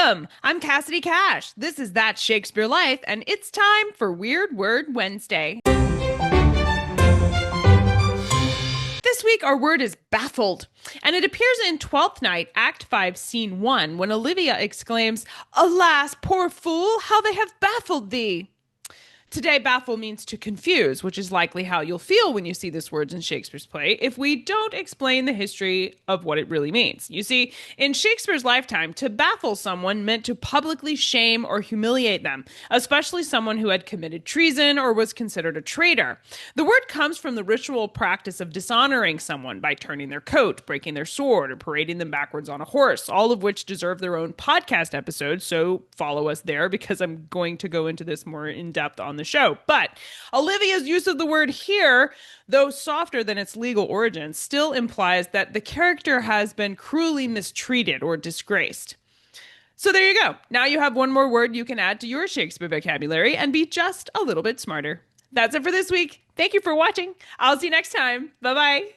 Welcome! I'm Cassidy Cash. This is That Shakespeare Life, and it's time for Weird Word Wednesday. This week, our word is baffled, and it appears in Twelfth Night, Act 5, Scene 1, when Olivia exclaims, "Alas, poor fool, how they have baffled thee!" Today, baffle means to confuse, which is likely how you'll feel when you see this word in Shakespeare's play if we don't explain the history of what it really means. You see, in Shakespeare's lifetime, to baffle someone meant to publicly shame or humiliate them, especially someone who had committed treason or was considered a traitor. The word comes from the ritual practice of dishonoring someone by turning their coat, breaking their sword, or parading them backwards on a horse, all of which deserve their own podcast episode, so follow us there because I'm going to go into this more in depth on the show. But Olivia's use of the word here, though softer than its legal origins, still implies that the character has been cruelly mistreated or disgraced. So there you go. Now you have one more word you can add to your Shakespeare vocabulary and be just a little bit smarter. That's it for this week. Thank you for watching. I'll see you next time. Bye-bye.